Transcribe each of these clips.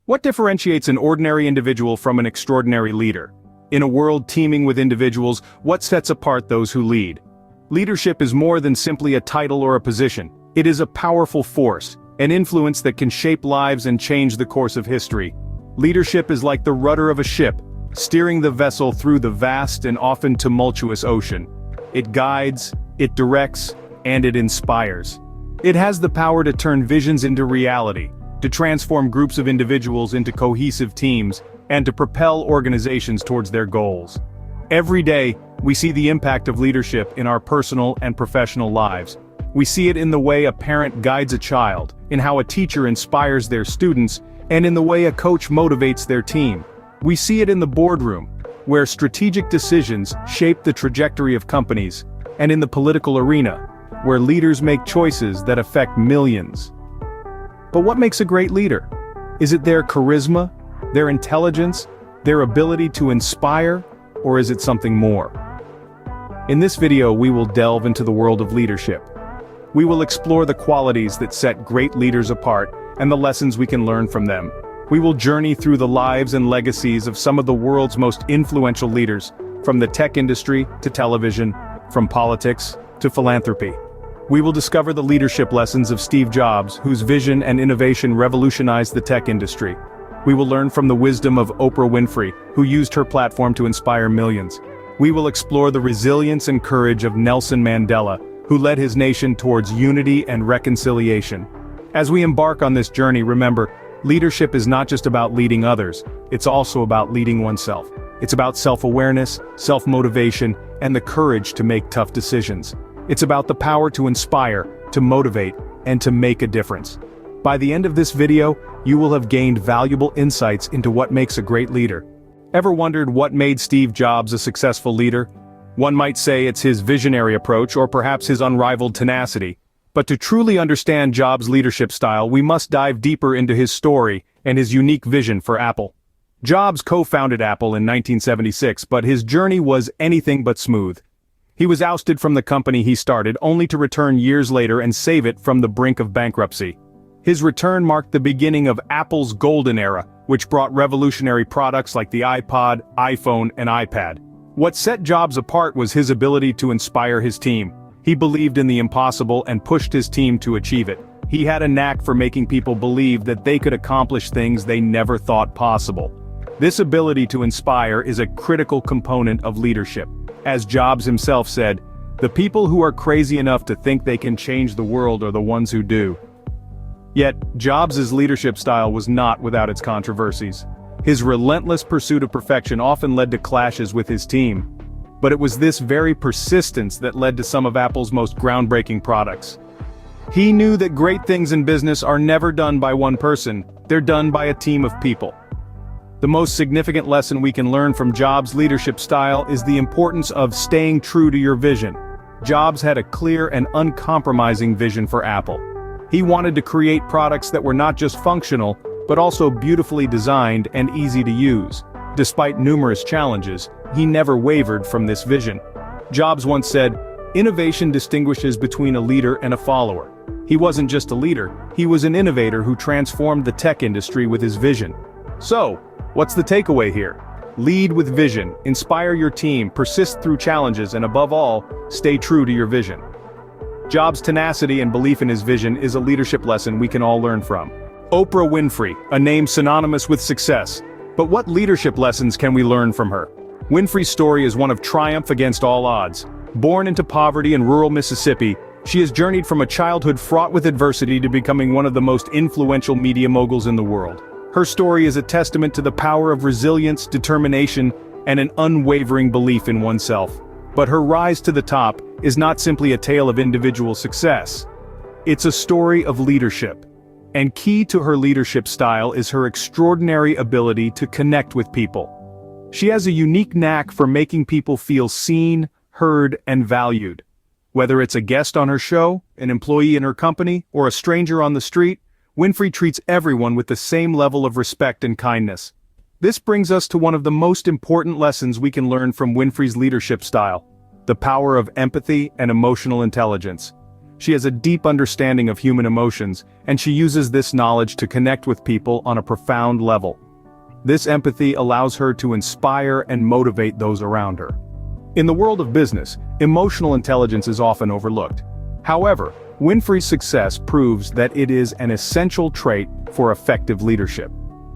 What differentiates an ordinary individual from an extraordinary leader? In a world teeming with individuals, what sets apart those who lead? Leadership is more than simply a title or a position. It is a powerful force, an influence that can shape lives and change the course of history. Leadership is like the rudder of a ship, steering the vessel through the vast and often tumultuous ocean. It guides, it directs, and it inspires. It has the power to turn visions into reality, to transform groups of individuals into cohesive teams, and to propel organizations towards their goals. Every day, we see the impact of leadership in our personal and professional lives. We see it in the way a parent guides a child, in how a teacher inspires their students, and in the way a coach motivates their team. We see it in the boardroom, where strategic decisions shape the trajectory of companies, and in the political arena, where leaders make choices that affect millions. But what makes a great leader? Is it their charisma, their intelligence, their ability to inspire, or is it something more? In this video, we will delve into the world of leadership. We will explore the qualities that set great leaders apart and the lessons we can learn from them. We will journey through the lives and legacies of some of the world's most influential leaders, from the tech industry to television, from politics to philanthropy. We will discover the leadership lessons of Steve Jobs, whose vision and innovation revolutionized the tech industry. We will learn from the wisdom of Oprah Winfrey, who used her platform to inspire millions. We will explore the resilience and courage of Nelson Mandela, who led his nation towards unity and reconciliation. As we embark on this journey, remember, leadership is not just about leading others, it's also about leading oneself. It's about self-awareness, self-motivation, and the courage to make tough decisions. It's about the power to inspire, to motivate, and to make a difference. By the end of this video, you will have gained valuable insights into what makes a great leader. Ever wondered what made Steve Jobs a successful leader? One might say it's his visionary approach or perhaps his unrivaled tenacity. But to truly understand Jobs' leadership style, we must dive deeper into his story and his unique vision for Apple. Jobs co-founded Apple in 1976, but his journey was anything but smooth. He was ousted from the company he started, only to return years later and save it from the brink of bankruptcy. His return marked the beginning of Apple's golden era, which brought revolutionary products like the iPod, iPhone, and iPad. What set Jobs apart was his ability to inspire his team. He believed in the impossible and pushed his team to achieve it. He had a knack for making people believe that they could accomplish things they never thought possible. This ability to inspire is a critical component of leadership. As Jobs himself said, "The people who are crazy enough to think they can change the world are the ones who do." Yet, Jobs' leadership style was not without its controversies. His relentless pursuit of perfection often led to clashes with his team. But it was this very persistence that led to some of Apple's most groundbreaking products. He knew that great things in business are never done by one person, they're done by a team of people. The most significant lesson we can learn from Jobs' leadership style is the importance of staying true to your vision. Jobs had a clear and uncompromising vision for Apple. He wanted to create products that were not just functional, but also beautifully designed and easy to use. Despite numerous challenges, he never wavered from this vision. Jobs once said, "Innovation distinguishes between a leader and a follower." He wasn't just a leader, he was an innovator who transformed the tech industry with his vision. So, what's the takeaway here? Lead with vision, inspire your team, persist through challenges, and above all, stay true to your vision. Jobs' tenacity and belief in his vision is a leadership lesson we can all learn from. Oprah Winfrey, a name synonymous with success. But what leadership lessons can we learn from her? Winfrey's story is one of triumph against all odds. Born into poverty in rural Mississippi, she has journeyed from a childhood fraught with adversity to becoming one of the most influential media moguls in the world. Her story is a testament to the power of resilience, determination, and an unwavering belief in oneself. But her rise to the top is not simply a tale of individual success. It's a story of leadership. And key to her leadership style is her extraordinary ability to connect with people. She has a unique knack for making people feel seen, heard, and valued. Whether it's a guest on her show, an employee in her company, or a stranger on the street, Winfrey treats everyone with the same level of respect and kindness. This brings us to one of the most important lessons we can learn from Winfrey's leadership style: the power of empathy and emotional intelligence. She has a deep understanding of human emotions, and she uses this knowledge to connect with people on a profound level. This empathy allows her to inspire and motivate those around her. In the world of business, emotional intelligence is often overlooked. However, Winfrey's success proves that it is an essential trait for effective leadership.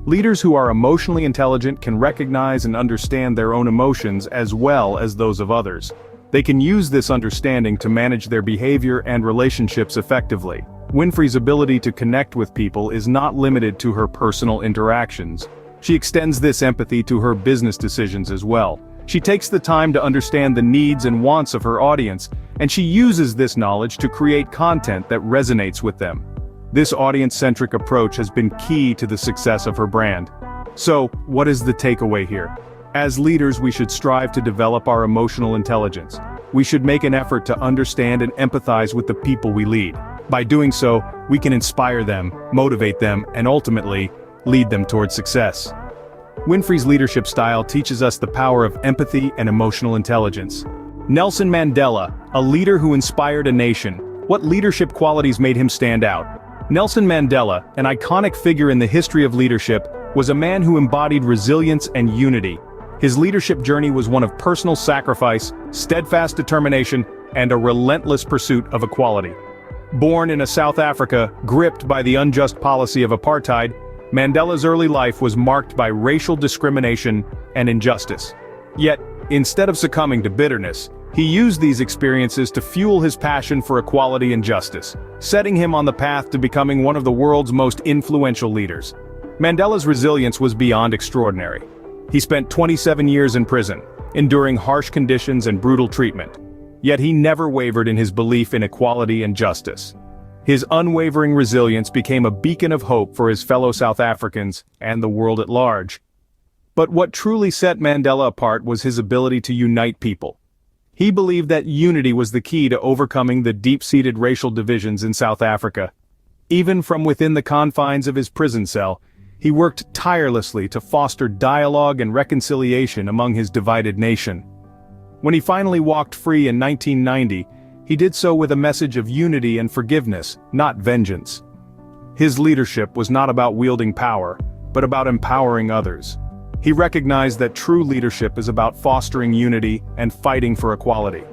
Leaders who are emotionally intelligent can recognize and understand their own emotions as well as those of others. They can use this understanding to manage their behavior and relationships effectively. Winfrey's ability to connect with people is not limited to her personal interactions. She extends this empathy to her business decisions as well. She takes the time to understand the needs and wants of her audience, and she uses this knowledge to create content that resonates with them. This audience-centric approach has been key to the success of her brand. So, what is the takeaway here? As leaders, we should strive to develop our emotional intelligence. We should make an effort to understand and empathize with the people we lead. By doing so, we can inspire them, motivate them, and ultimately, lead them towards success. Winfrey's leadership style teaches us the power of empathy and emotional intelligence. Nelson Mandela, a leader who inspired a nation. What leadership qualities made him stand out? Nelson Mandela, an iconic figure in the history of leadership, was a man who embodied resilience and unity. His leadership journey was one of personal sacrifice, steadfast determination, and a relentless pursuit of equality. Born in South Africa, gripped by the unjust policy of apartheid, Mandela's early life was marked by racial discrimination and injustice. Yet, instead of succumbing to bitterness, he used these experiences to fuel his passion for equality and justice, setting him on the path to becoming one of the world's most influential leaders. Mandela's resilience was beyond extraordinary. He spent 27 years in prison, enduring harsh conditions and brutal treatment. Yet he never wavered in his belief in equality and justice. His unwavering resilience became a beacon of hope for his fellow South Africans and the world at large. But what truly set Mandela apart was his ability to unite people. He believed that unity was the key to overcoming the deep-seated racial divisions in South Africa. Even from within the confines of his prison cell, he worked tirelessly to foster dialogue and reconciliation among his divided nation. When he finally walked free in 1990, he did so with a message of unity and forgiveness, not vengeance. His leadership was not about wielding power, but about empowering others. He recognized that true leadership is about fostering unity and fighting for equality.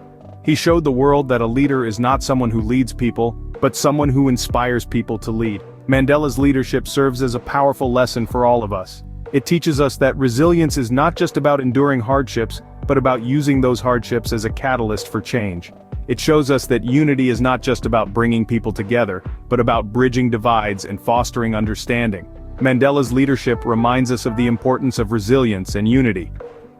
He showed the world that a leader is not someone who leads people, but someone who inspires people to lead. Mandela's leadership serves as a powerful lesson for all of us. It teaches us that resilience is not just about enduring hardships, but about using those hardships as a catalyst for change. It shows us that unity is not just about bringing people together, but about bridging divides and fostering understanding. Mandela's leadership reminds us of the importance of resilience and unity.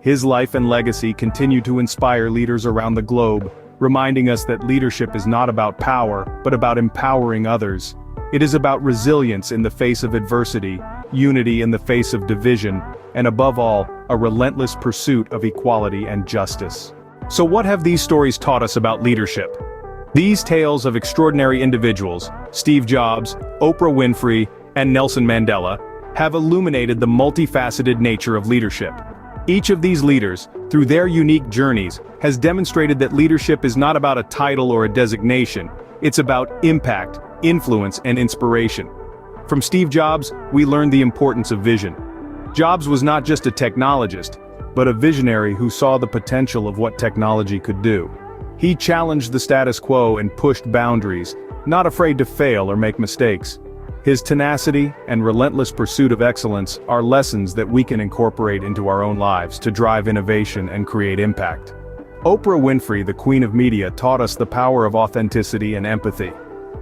His life and legacy continue to inspire leaders around the globe, reminding us that leadership is not about power, but about empowering others. It is about resilience in the face of adversity, unity in the face of division, and above all, a relentless pursuit of equality and justice. So what have these stories taught us about leadership? These tales of extraordinary individuals, Steve Jobs, Oprah Winfrey, and Nelson Mandela, have illuminated the multifaceted nature of leadership. Each of these leaders, through their unique journeys, has demonstrated that leadership is not about a title or a designation, it's about impact, influence, and inspiration. From Steve Jobs, we learned the importance of vision. Jobs was not just a technologist, but a visionary who saw the potential of what technology could do. He challenged the status quo and pushed boundaries, not afraid to fail or make mistakes. His tenacity and relentless pursuit of excellence are lessons that we can incorporate into our own lives to drive innovation and create impact. Oprah Winfrey, the queen of media, taught us the power of authenticity and empathy.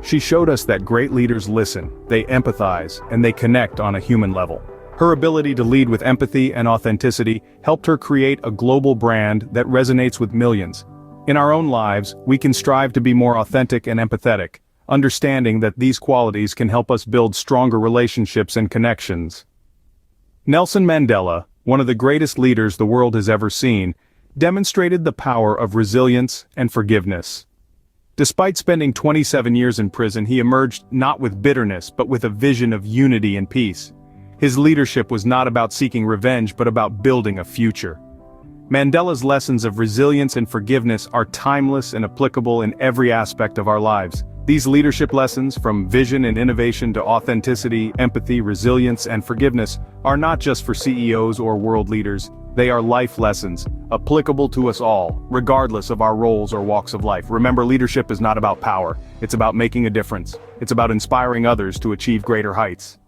She showed us that great leaders listen, they empathize, and they connect on a human level. Her ability to lead with empathy and authenticity helped her create a global brand that resonates with millions. In our own lives, we can strive to be more authentic and empathetic, understanding that these qualities can help us build stronger relationships and connections. Nelson Mandela, one of the greatest leaders the world has ever seen, demonstrated the power of resilience and forgiveness. Despite spending 27 years in prison, he emerged not with bitterness but with a vision of unity and peace. His leadership was not about seeking revenge but about building a future. Mandela's lessons of resilience and forgiveness are timeless and applicable in every aspect of our lives. These leadership lessons, from vision and innovation to authenticity, empathy, resilience, and forgiveness, are not just for CEOs or world leaders. They are life lessons, applicable to us all, regardless of our roles or walks of life. Remember, leadership is not about power. It's about making a difference. It's about inspiring others to achieve greater heights.